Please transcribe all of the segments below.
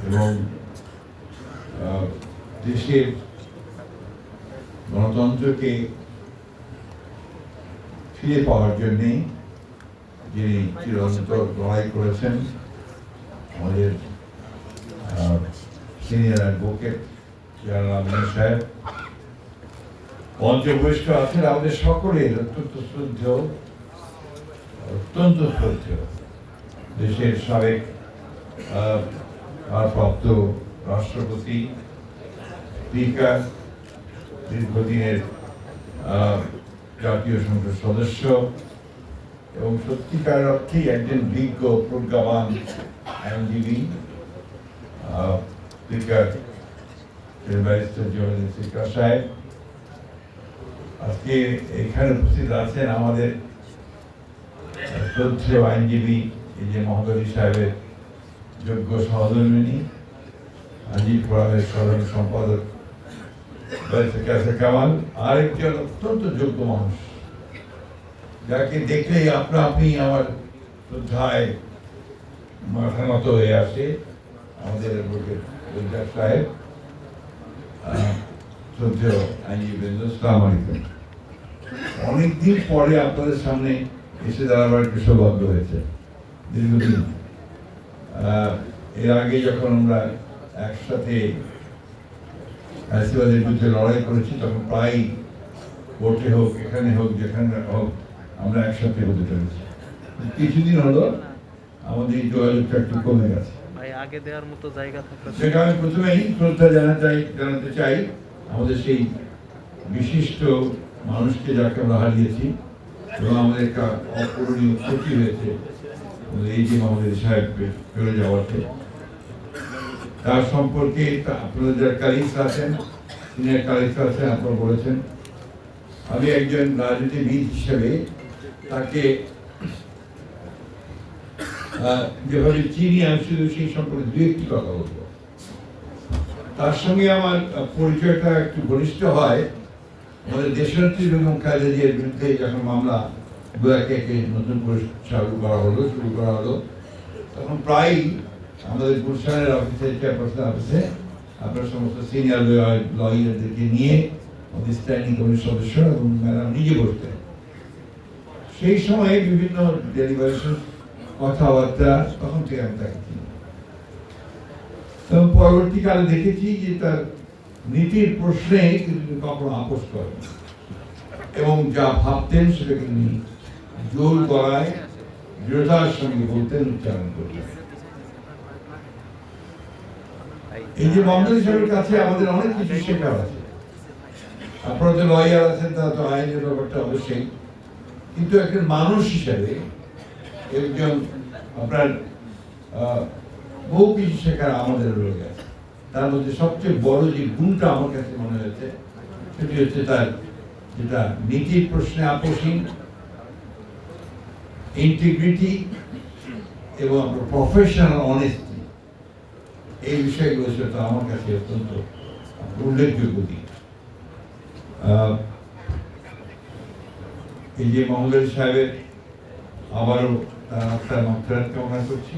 এবং দেশের গণতন্ত্রকে ফিরে পাওয়ার জন্যে যিনি চিরন্তর লড়াই করেছেন, আমাদের সিনিয়র অ্যাডভোকেট জেনারেল আমিন সাহেব, মঞ্চভূষ্ট আছেন আমাদের সকলের অত্যন্ত শ্রদ্ধেয় দেশের সাবেক ভারপ্রাপ্ত রাষ্ট্রপতি, স্পিকার, দীর্ঘদিনের জাতীয় সংসদ সদস্য এবং সত্যিকার অর্থেই একজন বিজ্ঞ প্রজ্ঞাবান আইনজীবী, স্পিকার ব্যারিস্টার জয়নাল সিকদার সাহেব, আজকে এখানে উপস্থিত আছেন আমাদের শ্রদ্ধেয় আইনজীবী এই যে মহোদয় সাহেবের যোগ্য সহধর্মিনী, আইনজীবী ফোরামের সাধারণ সম্পাদক কামাল, আরেকজন অত্যন্ত যোগ্য মানুষ যাকে দেখলেই আপনি আমার শ্রদ্ধায় মাথা নত হয়ে আসে, আমাদের সাহেব, শ্রদ্ধেয় আইনজীবী। আসসালামু আলাইকুম। অনেকদিন পরে আপনাদের সামনে এসে দাঁড়াবার একটু সৌভাগ্য হয়েছে। দীর্ঘদিন এর আগে যখন আমরা একসাথে ফ্যাসিবাদের বিরুদ্ধে লড়াই করেছি তখন প্রায় কোর্টে হোক, এখানে হোক, যেখানে হোক আমরা একসাথে হতে পেরেছি। কিছুদিন হলো আমাদের এই যোগাযোগটা একটু কমে গেছে। আগে দেওয়ার মতো জায়গা থাকলে সেটা আমি প্রথমেই শ্রদ্ধা জানাতে চাই আমাদের সেই বিশিষ্ট মানুষকে যাকে আমরা হারিয়েছি এবং আমাদের একটা অপূরণীয় ক্ষতি হয়েছে এই যে আমাদের সাহেব চলে যাওয়াতে। তার সম্পর্কে আপনাদের যারা কালিগস আছেন, সিনিয়র কালিগস আছেন, আপনারা বলেছেন, আমি একজন রাজনীতিবিদ হিসেবে তাকে যেভাবে চিনি আমি শুধু সেই সম্পর্কে দু একটি কথা বলবো। তার সঙ্গে আমার পরিচয়টা একটু ঘনিষ্ঠ হয় আমাদের দেশনেত্রী বেগম খালেদা জিয়ার বিরুদ্ধে যখন মামলা একে নতুন করে শুরু করা হলো তখন প্রায়ই আমাদের গুলশানের অফিসে, চেয়ারপারসন অফিসে আপনার সমস্ত সিনিয়র লয়ারদেরকে নিয়ে আমাদের স্ট্যান্ডিং কমিটির সদস্য এবং ম্যাডাম নিজে বসতেন। সেই সময়ে বিভিন্ন ডেলিভারেশন কথাবার্তা তখন থেকে আমি তাকে চিনি এবং পরবর্তীকালে দেখেছি যে তার নীতির প্রশ্নে তিনি কখনো আপোষ করেন এবং যা ভাবতেন সেটা তিনি জোর গলায় দৃঢ়তার সঙ্গে বলতেন, উচ্চারণ করতেন। এই যে মহোদয় সাহেবের কাছে আমাদের অনেক কিছু শেখার আছে। আপনারা তো লয়ার আছেন, তারা তো আইনের ব্যাপারটা অবশ্যই, কিন্তু একজন মানুষ হিসাবে একজন আপনার বহু কিছু শেখার আমাদের রয়ে গেছে। তার মধ্যে সবচেয়ে বড় যে গুণটা আমার কাছে মনে হয়েছে সেটি হচ্ছে তার যেটা নীতির প্রশ্নে আপোষহীন, ইন্টিগ্রিটি এবং প্রফেশনাল অনেস্টি, এই বিষয়গুলো সেটা আমার কাছে অত্যন্ত উল্লেখযোগ্য দিক। এই যে মহোদয় সাহেবের আবারও তার আত্মার মাত্রার কামনা করছি,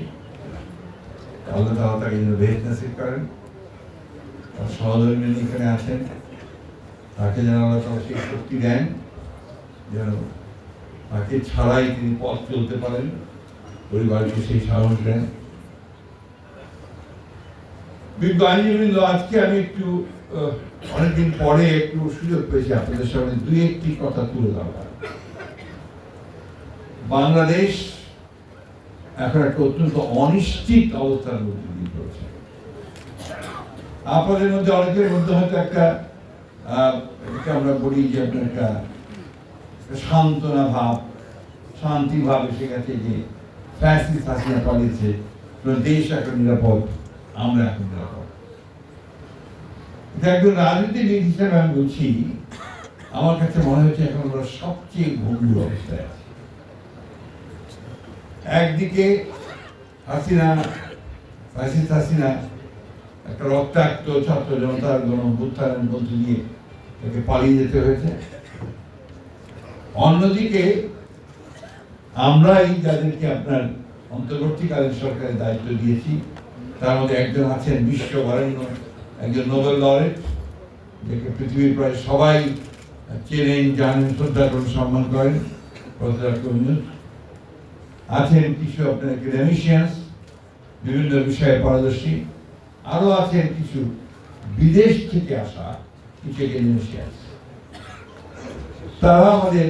আল্লাহ তাআলা তাকে যেন বেহেশত নসিব করেন। তার সহধর্মিনী এখানে আছেন, তাকে যেন আল্লাহ তাআলা সেই শক্তি দেন যেন তাকে ছাড়াই তিনি পথ চলতে পারেন, পরিবারকে সেই সাহস দেন। বিজ্ঞ আইনজীবীবৃন্দ, আজকে আমি একটু অনেকদিন পরে একটু সুযোগ পেয়েছি আপনাদের সামনে দুই একটি কথা তুলে ধরার। বাংলাদেশ এখন একটা অত্যন্ত অনিশ্চিত অবস্থার মধ্যে দিয়ে চলছে। আপনাদের মধ্যে অনেকের মধ্যে হয়তো একটা আমরা বলি যে আপনার একটা সান্ত্বনা ভাব, শান্তি ভাব এসে গেছে যে ফ্যাসিস্ট হাসিনা পালিয়েছে, দেশ এখন নিরাপদ, আমরা এখন নিরাপদ। একজন রাজনীতিবিদ হিসেবে আমি বলছি, আমার কাছে মনে হচ্ছে এখন আমরা সবচেয়ে ভঙ্গুর অবস্থায় আছি। একদিকে হাসিনা একটা রক্তাক্ত ছাত্র জনতার গণ-অভ্যুত্থানের মধ্যে দিয়ে তাকে পালিয়ে যেতে হয়েছে। অন্যদিকে আমরাই যাদেরকে আপনার অন্তর্বর্তীকালীন সরকারের দায়িত্ব দিয়েছি তার মধ্যে একজন আছেন বিশ্ব বরেণ্য একজন নোবেল লরেট, যাকে পৃথিবীর প্রায় সবাই চেনেন, জানেন, শ্রদ্ধা করেন, সম্মান করেন, প্রফেসর কবিনুর। আছেন কিছু আপনার একাডেমিশিয়ানস, বিভিন্ন বিষয়ে পারদর্শী। আরো আছেন কিছু বিদেশ থেকে আসা কিছু একাডেমিশিয়ানস। তারা আমাদের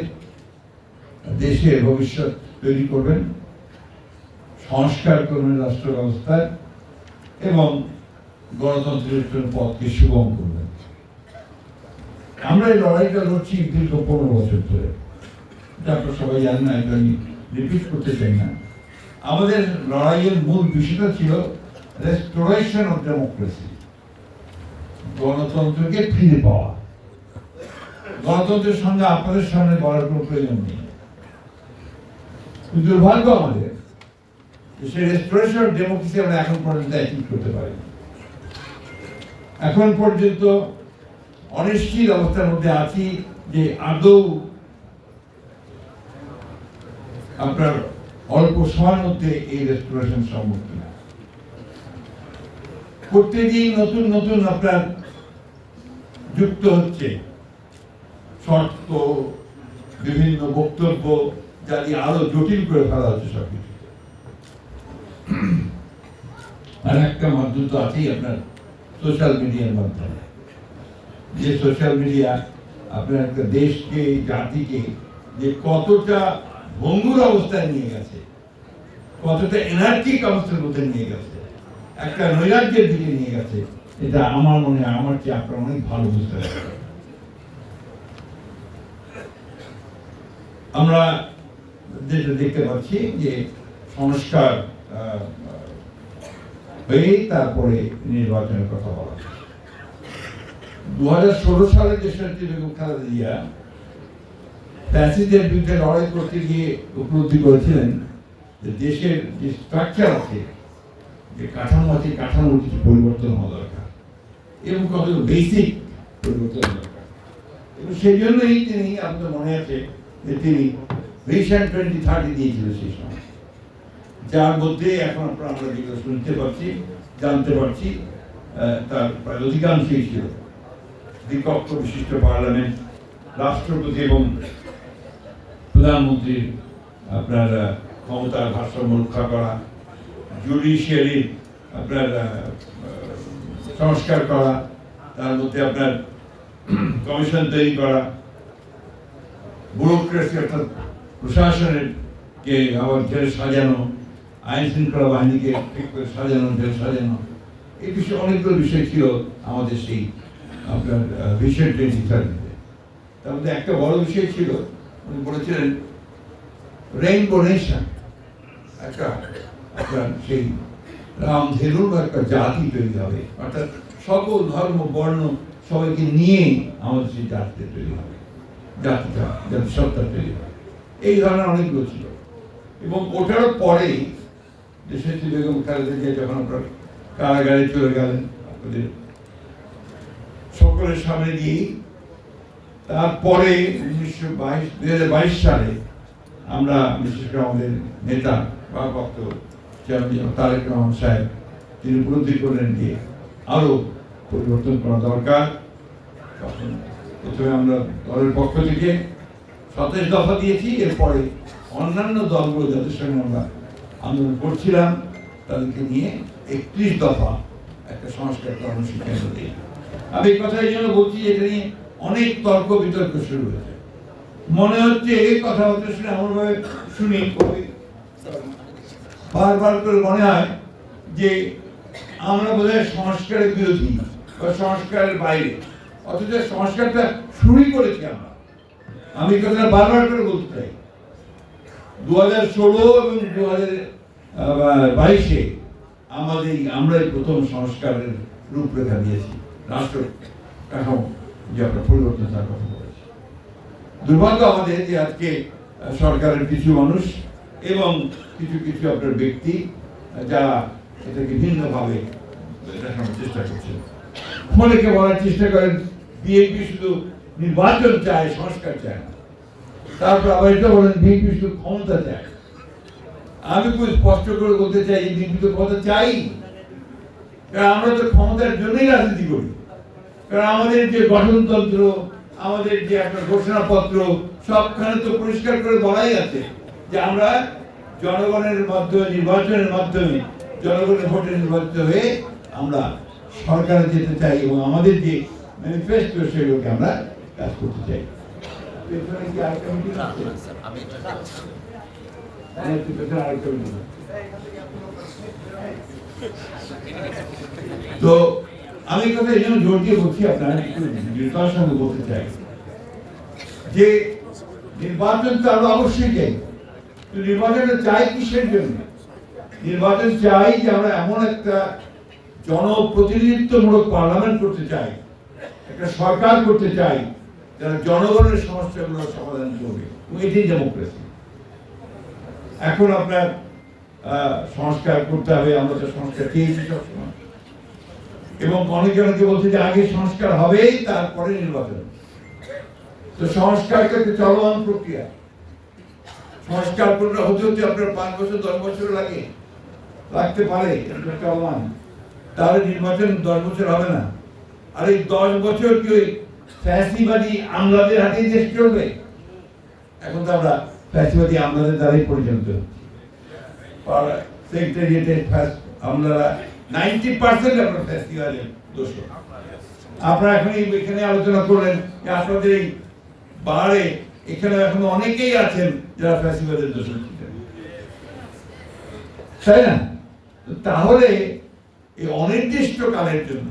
দেশের ভবিষ্যৎ তৈরি করবেন, সংস্কার করবেন রাষ্ট্র ব্যবস্থার, এবং গণতন্ত্রের পথকে সুগম করবেন। আমরা এই লড়াইটা লড়ছি দীর্ঘ 15 বছর ধরে, এটা আপনারা সবাই জানেন না, এটা আমি রিপিট করতে চাই না। আমাদের লড়াইয়ের মূল বিষয়টা ছিল রেস্টোরেশন অফ ডেমোক্রেসি, গণতন্ত্রকে ফিরে পাওয়া। গণতন্ত্রের সঙ্গে আপনাদের সামনে বলার কোনো প্রয়োজন নেই। দুর্ভাগ্য আমাদের, সেই রেস্টোরেশন অফ ডেমোক্রেসি আমরা এখন পর্যন্ত অ্যাচিভ করতে পারিনি। এখন পর্যন্ত অনিশ্চিত অবস্থার মধ্যে আছি যে আদৌ আপনার অল্প সময়ের মধ্যে এই রেস্টোরেশন সম্ভব কিনা। করতে গিয়ে নতুন নতুন আপনার যুক্ত হচ্ছে শর্ত, বিভিন্ন বক্তব্য, যা দিয়ে আরো জটিল করে ফেলা হচ্ছে সবকিছু। আর একটা মাধ্যম তো আছেই আপনার সোশ্যাল মিডিয়ার মাধ্যমে, যে সোশ্যাল মিডিয়া আপনার একটা দেশকে, জাতিকে যে কতটা ভঙ্গুর অবস্থায় নিয়ে গেছে, কতটা এনার্জিক অবস্থার মধ্যে নিয়ে গেছে, একটা নৈরাজ্যের দিকে নিয়ে গেছে, এটা আমার মনে হয় আমার চেয়ে আপনার অনেক ভালো বুঝতে পারবেন। আমরা যেটা দেখতে পাচ্ছি যে সংস্কার হয়ে তারপরে নির্বাচনের কথা বলা। 2016 সালে দেশনেত্রী বেগম খালেদা জিয়া ফ্যাসিস্টদের বিরুদ্ধে লড়াই করতে গিয়ে উপলব্ধি করেছিলেন যে দেশের যে স্ট্রাকচার আছে, যে কাঠামো আছে, কাঠামোর কিছু পরিবর্তন হওয়া দরকার এবং কত বেসিক পরিবর্তন দরকার। এবং সেই জন্যই তিনি, আপনার মনে আছে যে তিনি ভিশন 2030 দিয়েছিলেন সেই সময়, যার মধ্যে এখন আমরা যেগুলো শুনতে পাচ্ছি, জানতে পারছি, তার প্রায় অধিকাংশই ছিল দ্বিকক্ষ বিশিষ্ট পার্লামেন্ট, রাষ্ট্রপতি এবং প্রধানমন্ত্রীর আপনার ক্ষমতার ভারসাম্য রক্ষা করা, জুডিশিয়ারির আপনার সংস্কার করা, তার মধ্যে আপনার কমিশন তৈরি করা, ব্যুরোক্রেসি অর্থাৎ প্রশাসনের কে আবার ঢেলে সাজানো, আইন শৃঙ্খলা বাহিনীকে ঠিক করে সাজানো, ঢেলে সাজানো, এই বিষয়ে অনেকগুলো বিষয় ছিল আমাদের সেই আপনার ভিশন 2030-তে। তার মধ্যে একটা বড় বিষয় ছিল, উনি বলেছিলেন রেইনবো নেশন, একটা আপনার সেই রামধেনুর একটা জাতি তৈরি হবে, অর্থাৎ সকল ধর্ম বর্ণ সবাইকে নিয়ে আমাদের সেই জাতিতে তৈরি হবে, জাতিটা জাতিসত্তা তৈরি হবে। এই ধরনের অনেকগুলো ছিল। এবং ওটারও পরে দেশনেত্রী বেগম খালেদা জিয়া যখন আপনার কারাগারে চলে গেলেন আপনাদের সকলের সামনে দিয়ে, তারপরে 2022 সালে আমরা বিশেষ করে আমাদের নেতা ভারপ্রাপ্ত চেয়ারম্যান তারেক রহমান সাহেব, তিনি উপলব্ধি করলেন যে আরো পরিবর্তন করা দরকার। তখন প্রথমে আমরা দলের পক্ষ থেকে 27 দফা দিয়েছি, এরপরে অন্যান্য দলগুলো যাদের সঙ্গে আমরা আন্দোলন করছিলাম তাদেরকে নিয়ে 31 দফা একটা সংস্কার কর্মসূচি কেন্দ্র দিয়ে। আমি এই কথা এই জন্য বলছি, এটা নিয়ে অনেক তর্ক বিতর্ক শুরু হয়েছে। মনে হচ্ছে এই কথাবার্তা শুনে এমনভাবে শুনি, বারবার করে মনে হয় যে আমরা বোধহয় সংস্কারের বিরোধী বা সংস্কারের বাইরে, অথচ সংস্কারটা শুরুই করেছি আমরা। আমি এই কথাটা বারবার করে বলতে চাই। 2016 এবং 2022-এ আমরাই প্রথম সংস্কারের রূপরেখা দিয়েছি, রাষ্ট্র কাঠামো যে আমরা পরিবর্তন তার কথা বলেছি। দুর্ভাগ্য আমাদের যে আজকে সরকারের কিছু মানুষ এবং কিছু কিছু আপনার ব্যক্তি যারা এটাকে ভিন্নভাবে দেখানোর চেষ্টা করছেন। অনেকে বলার চেষ্টা করেন বিএনপি শুধু নির্বাচন চায়, সংস্কার চায় না। তারপর আবার এটা বলেন বিএনপি শুধু ক্ষমতা চায়। আমি খুব স্পষ্ট করে বলতে চাই যে বিএনপি তো ক্ষমতা চাই, কারণ আমরা তো ক্ষমতার জন্যই রাজনীতি করি। কারণ আমাদের যে গঠনতন্ত্র, আমাদের যে একটা ঘোষণাপত্র, সবখানে তো পরিষ্কার করে বলাই আছে যে আমরা জনগণের মাধ্যমে, নির্বাচনের মাধ্যমে, জনগণের ভোটে নির্বাচিত হয়ে আমরা সরকারে যেতে চাই এবং আমাদের যে ম্যানিফেস্টো সেগুলোকে আমরা কাজ করতে চাই। পেছনে কি আরেকটা মিটিং আছে? হ্যাঁ, একটু পেছনে আরেকটা মিটিং আছে। তো আমি কথা এই জন্য জোর দিয়ে বলছি, আপনারা একটু দৃঢ়তার সঙ্গে বলতে চাই যে নির্বাচন তো আমরা অবশ্যই চাই। নির্বাচনটা চাই কিসের জন্য? নির্বাচন চাই যে আমরা এমন একটা জনপ্রতিনিধিত্বমূলক পার্লামেন্ট করতে চাই, একটা সরকার করতে চাই যারা জনগণের সমস্যাগুলো সমাধান করবে, এটাই ডেমোক্রেসি। এখন আপনার সংস্কার করতে হবে, আমরা তো সংস্কার চেয়েছি সবসময়, এবং অনেকে অনেকে বলছে যে আগে সংস্কার হবেই তারপরে নির্বাচন। তো সংস্কারটা একটা চলমান প্রক্রিয়া। সংস্কার করলে হতে হতে আপনার 5 বছর 10 বছর লাগতে পারে, চলমান। তাহলে নির্বাচন 10 বছর হবে না। আর এই 10 বছর কি ওই ফ্যাসিবাদী আমলাদের হাতেই দেশ চলবে? এখন তো আমরা ফ্যাসিবাদী আমলাদের দ্বারাই পরিচালিত হচ্ছি। সেক্রেটারিয়েটে আমলারা 90% আপনার ফ্যাসিবাদের দোষ। আপনারা এখন এখানে আলোচনা করলেন যে আপনাদের এই বারে এখানে এখন অনেকেই আছেন যারা ফ্যাসিবাদের দোষ, তাই না? তাহলে এই অনির্দিষ্ট কালের জন্য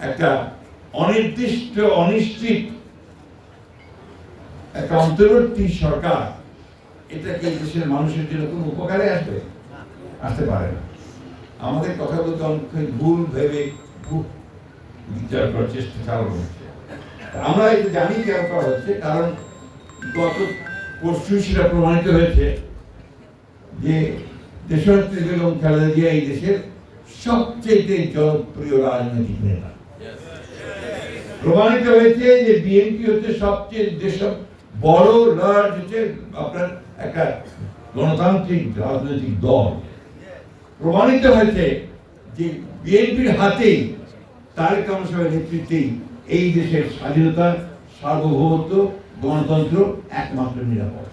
একটা অনির্দিষ্ট অনিশ্চিত একটা অন্তর্বর্তী সরকার, এটা কি দেশের মানুষের জন্য কোনো উপকারে আসবে? আসতে পারে না। আমাদের কথা বলতে অনেক ভুল ভেবে বিচার করার চেষ্টা চালানো হচ্ছে। আমরা এটা জানি কেন করা হচ্ছে, কারণ গত পরশু সেটা প্রমাণিত হয়েছে যে দেশনেত্রী বেগম খালেদা জিয়া এই দেশের সবচেয়ে জনপ্রিয় রাজনৈতিক নেতা। প্রমাণিত হয়েছে যে বিএনপি হচ্ছে সবচেয়ে দেশের বড় লার্জ হচ্ছে আপনার একটা গণতান্ত্রিক রাজনৈতিক দল। প্রমাণিত হয়েছে যে বিএনপির হাতেই, তারেক রহমান সাহেবের নেতৃত্বেই এই দেশের স্বাধীনতা, সার্বভৌমত্ব, গণতন্ত্র একমাত্র নিরাপদ।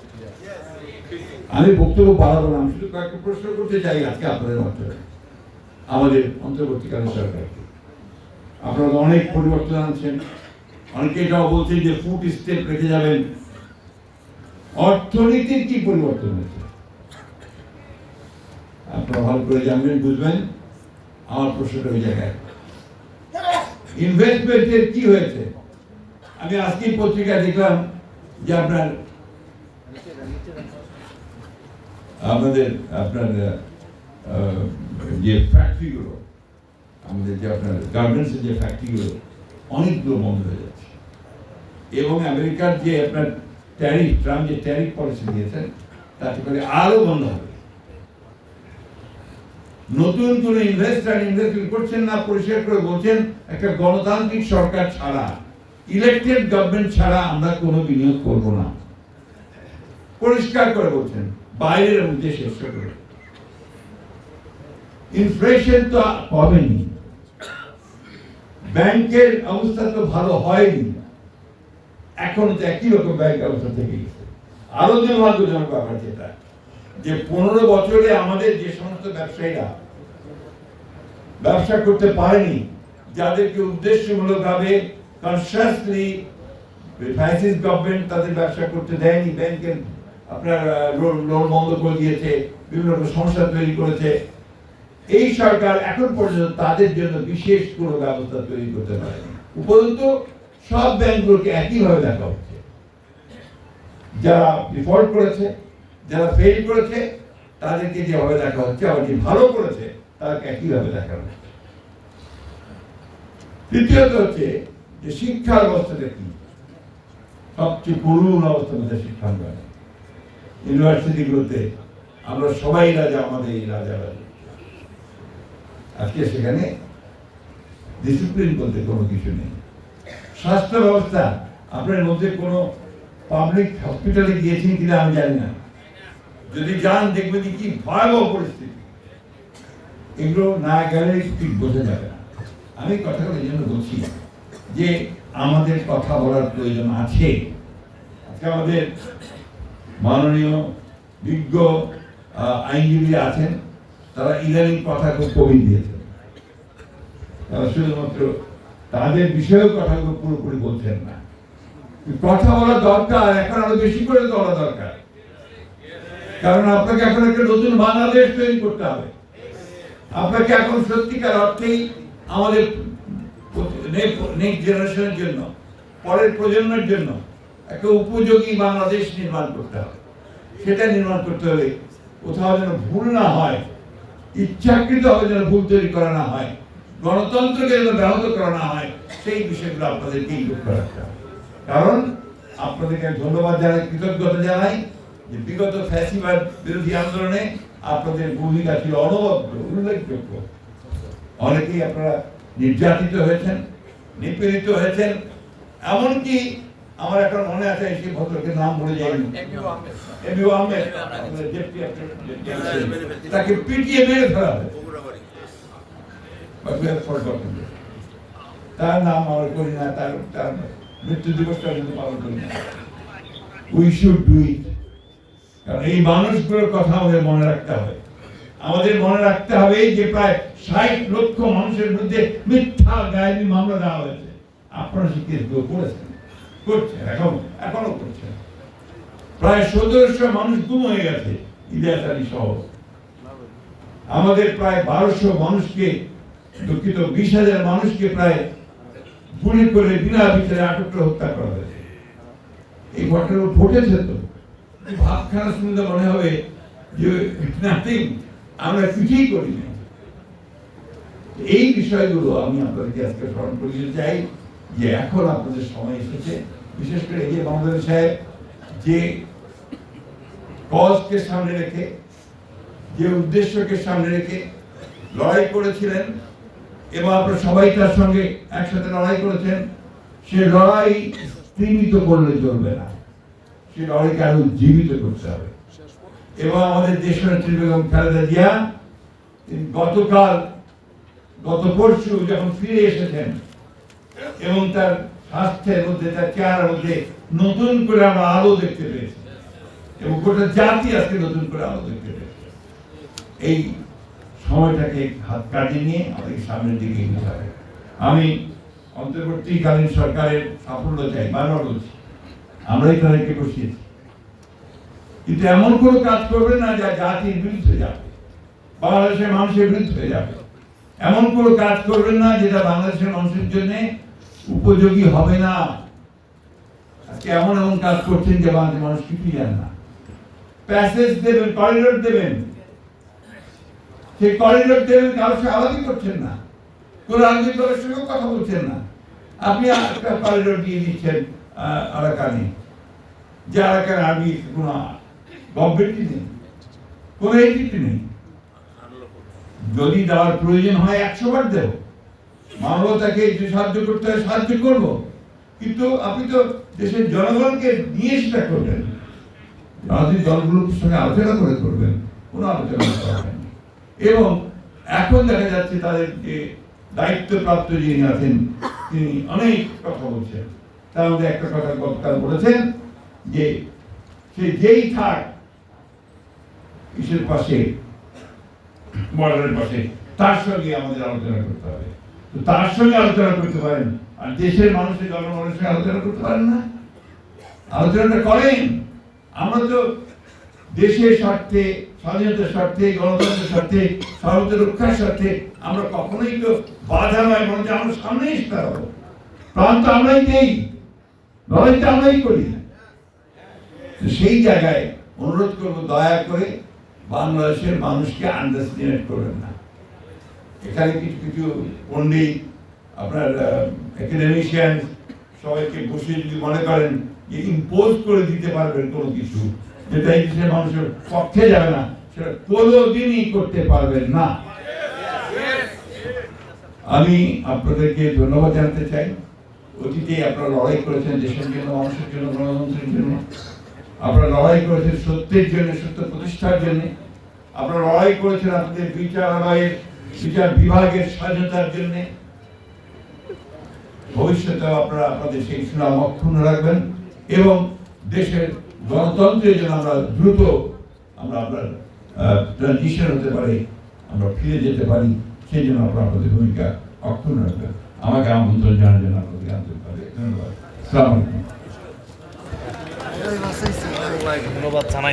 আমি বক্তব্য বাড়াবো না, আমি শুধু কয়েকটা প্রশ্ন করতে চাই আজকে আপনাদের মাধ্যমে আমাদের অন্তর্বর্তীকালীন সরকারকে। আপনারা অনেক পরিবর্তন আনছেন, অনেকে এটাও বলছেন যে ফুট স্টেপ রেখে যাবেন। অর্থনীতির কি পরিবর্তন হয়েছে আপনারা ভালো করে জানবেন, বুঝবেন। আমার প্রশ্নটা ওই জায়গায়, ইনভেস্টমেন্টের কি হয়েছে? আমি আজকেই পত্রিকায় দেখলাম যে আপনার যে ফ্যাক্টরিগুলো, আমাদের যে আপনার গার্মেন্টসের যে ফ্যাক্টরিগুলো, অনেকগুলো বন্ধ হয়ে যাচ্ছে। এবং আমেরিকার যে আপনার ট্যারিফ, ট্রাম্প যে ট্যারিফ পলিসি দিয়েছেন, তাতে করে আরো বন্ধ হবে। নতুন কোন ইনভেস্টমেন্ট করছেন না, পরিষ্কার করে বলছেন একটা গণতান্ত্রিক সরকার ছাড়া, ইলেকটেড গভর্নমেন্ট ছাড়া আমরা কোনো বিনিয়োগ করব না। পরিষ্কার করে বলছেন, বাইরের দেশে। ইনফ্লেশন তো কমেনি, ব্যাংকের অবস্থা তো ভালো হয়নি, এখন তো একই রকম ব্যাংক অবস্থা থেকে গেছে। আরো দুর্ভাগ্যজনক ব্যাপার যেটা, যে 15 বছরে আমাদের যে সমস্ত ব্যবসায়ীরা ব্যবসা করতে পারেনি, যাদেরকে উদ্দেশ্যমূলক ভাবে কনসিয়াসলি ফ্যাসিস্ট গভর্নমেন্ট তাদের ব্যবসা করতে দেয়নি, ব্যাংকের আপনার লোন বন্ধ করে দিয়েছে, বিভিন্ন রকম সমস্যা তৈরি করেছে, এই সরকার এখন পর্যন্ত তাদের জন্য বিশেষ কোনো ব্যবস্থা তৈরি করতে পারেনি। উপরন্তু সব ব্যাংকগুলোকে একইভাবে দেখা হচ্ছে। যারা ডিফল্ট করেছে, যারা ফেল করেছে, তাদেরকে যেভাবে দেখা হচ্ছে, আবার যে ভালো করেছে তাদেরকে একইভাবে দেখা হচ্ছে। তৃতীয়ত হচ্ছে যে শিক্ষার অবস্থাটা কি? সবচেয়ে করুণ অবস্থা মধ্যে শিক্ষা ইউনিভার্সিটিগুলোতে আমরা সবাই রাজা, আমাদের এই রাজাবাড়ি। আজকে সেখানে ডিসিপ্লিন বলতে কোনো কিছু নেই। স্বাস্থ্য ব্যবস্থা, আপনার মধ্যে কোনো পাবলিক হসপিটালে গিয়েছেন কিনা আমি জানি না, যদি যান দেখবেন কি ভয়াবহ পরিস্থিতি। এগুলো না গেলে ঠিক বোঝা যাবে না। আমি কথাগুলো এই জন্য বলছি যে আমাদের কথা বলার প্রয়োজন আছে। আজকে আমাদের মাননীয় বিজ্ঞ আইনজীবী আছেন, তারা ইদানিং কথা খুব কমিয়ে দিয়েছেন। তারা শুধুমাত্র তাদের বিষয়েও কথাগুলো পুরোপুরি বলছেন না। কথা বলা দরকার, এখন আরো বেশি করে বলা দরকার, কারণ আপনাকে এখন একটা নতুন বাংলাদেশ তৈরি করতে হবে। আপনাকে এখন সত্যিকার অর্থেই আমাদের নেক্সট জেনারেশনের জন্য, পরের প্রজন্মের জন্য একটা উপযোগী বাংলাদেশ নির্মাণ করতে হবে। সেটা নির্মাণ করতে হলে কোথাও যেন ভুল না হয়, ইচ্ছাকৃতভাবে যেন ভুল তৈরি করা না হয়, গণতন্ত্রকে যেন ব্যাহত করা না হয়, সেই বিষয়গুলো আপনাদেরকেই লক্ষ্য রাখতে হবে। কারণ আপনাদেরকে ধন্যবাদ জানাই, কৃতজ্ঞতা জানাই যে বিগত ফ্যাসিবাদ বিরোধী আন্দোলনে আপনাদের ভূমিকা ছিল অনবদ্য, উল্লেখযোগ্য। অনেকেই আপনারা নির্যাতিত হয়েছেন, নিপীড়িত হয়েছেন। এমনকি আমার এখন মনে আছে, সেই ভদ্রলোকের নাম বলে যায়নি, এবিউ আহমেদ, তাকে পিটিয়ে মেরে ফেলা হয়েছে। তার নাম আমরা করি না, তার মৃত্যু দিবসটা কিন্তু পালন করি না। We should do it. কারণ এই মানুষগুলোর কথা আমাদের মনে রাখতে হবে। আমাদের মনে রাখতে হবে যে প্রায় 60 লক্ষ মানুষের বিরুদ্ধে মিথ্যা গায়েবী মামলা দেওয়া হয়েছে। আপনারা সেই কেসগুলো করেছেন, করছেন, এখনো করছেন। প্রায় 1700 মানুষ গুম হয়ে গেছে ইলিয়াস আলী সহ। আমাদের প্রায় 1200 মানুষকে, দুঃখিত 20,000 মানুষকে প্রায় গুলি করে বিনা বিচারে আটক করে হত্যা করা হয়েছে। এই ঘটনা ঘটেছে। তো ভাবখানা শুনলে মনে হবে যে নাথিং, আমরা কিছুই করি না। এই বিষয়গুলো আমি আপনাদেরকে আজকে স্মরণ করিয়ে চাই যে এখন আপনাদের সময় এসেছে। বিশেষ করে এই যে বাংলাদেশ সাহেব যে কজকে সামনে রেখে, যে উদ্দেশ্যকে সামনে রেখে লড়াই করেছিলেন এবং আপনারা সবাই তার সঙ্গে একসাথে লড়াই করেছেন, সে লড়াই স্তীমিত করলে চলবে না, সে লড়াইকে আরো জীবিত করতে হবে। এবং আমাদের দেশনেত্রী বেগম খালেদা জিয়া গত পরশু যখন ফিরে এসেছেন এবং তার স্বাস্থ্যের মধ্যে, তার চেহারার মধ্যে নতুন করে আমরা আলো দেখতে পেয়েছি এবং গোটা জাতি আজকে নতুন করে আলো দেখতে পেয়েছে। এই সময়টাকে হাত কাটিয়ে নিয়ে আমাদের সামনের দিকে এগিয়ে হবে। আমি অন্তর্বর্তীকালীন সরকারের সাফল্য চাই, বারবার বলছি, আমরাই তাদেরকে বসিয়েছি, কিন্তু এমন কোনো কাজ করবে না যা জাতির বিরুদ্ধে যাবে, বাংলাদেশের মানুষের বিরুদ্ধে যাবে। এমন কোনো কাজ করবেন না যেটা বাংলাদেশের মানুষের জন্য উপযোগী হবে না। আজকে এমন কাজ করছেন যে বাংলাদেশের মানুষ কিছুই জানে না। প্যাসেজ দেবেন, করিডোর দেবেন, সেই করিডোর দেবেন, কারোর সাথে আলাদা করছেন না, কোন রাজনৈতিক দলের সঙ্গেও কথা বলছেন না। আপনি একটা করিডোর দিয়ে দিচ্ছেন আরাকানে, যে আরাকানে আর্মি কোন গভর্নমেন্টই নেই, কোন এন্টিটি নেই। যদি দেওয়ার প্রয়োজন হয় 100 বার দেব, মানবতাকে যে সাহায্য করতে হয় সাহায্য করব, কিন্তু আপনি তো দেশের জনগণকে নিয়ে সেটা করবেন, রাজনৈতিক দলগুলোর সঙ্গে আলোচনা করে করবেন, কোনো আলোচনা করবেন। এবং এখন দেখা যাচ্ছে তাদের যে দায়িত্বপ্রাপ্ত যিনি আছেন তিনি অনেক কথা বলছেন। তার মধ্যে একটা কথা গতকাল বলেছেন যে সে যেই থাক ইসের পাশে, বর্ডারের পাশে, তার সঙ্গে আমাদের আলোচনা করতে হবে। তো তার সঙ্গে আলোচনা করতে পারেন, আর দেশের মানুষের, জনগণের সঙ্গে আলোচনা করতে পারেন না? আলোচনাটা করেন। আমরা তো দেশের স্বার্থে, স্বাধীনতার স্বার্থে, গণতন্ত্রের স্বার্থে, সার্বভৌমত্ব রক্ষার স্বার্থে আমরা কখনোই তো বাধা নয়, বরঞ্চ আমরা সামনে এসতে হবে। প্রাণ তো আমরাই দেই, লড়াই তো আমরাই করি। সেই জায়গায় অনুরোধ করবো, দয়া করে বাংলাদেশের মানুষকে আন্ডারস্টিমেট করবেন না। এখানে কিছু কিছু পণ্ডিত, আপনার একাডেমিশিয়ান সবাইকে বসে যদি মনে করেন যে ইম্পোজ করে দিতে পারবেন কোনো কিছু, যেটা এই দেশের মানুষের পক্ষে যাবে না, সেটা কোনোদিনই করতে পারবেন না। আমি আপনাদেরকে ধন্যবাদ জানাতে চাই। অতীতে আপনারা লড়াই করেছেন দেশের জন্য, মানুষের জন্য, গণতন্ত্রের জন্য। আপনারা লড়াই করেছেন সত্যের জন্য, সত্য প্রতিষ্ঠার জন্য। আপনারা লড়াই করেছেন আপনাদের বিচারালয়ের বিচার বিভাগের স্বাধীনতার জন্য ভবিষ্যতে আপনারা আপনাদের সেই সুনাম অক্ষুণ্ণ রাখবেন এবং দেশের গণতন্ত্রের জন্য আমরা দ্রুত আমরা আপনার ট্রানজিশন হতে পারি, আমরা ফিরে যেতে পারি, সেই জন্য আপনারা আপনাদের ভূমিকা অক্ষুণ্ণ রাখবেন। আমাকে আমন্ত্রণ জানার জন্য আপনাদের আন্তরিকভাবে ধন্যবাদ। আসসালামু আলাইকুম। ধন্যবাদ জানাই।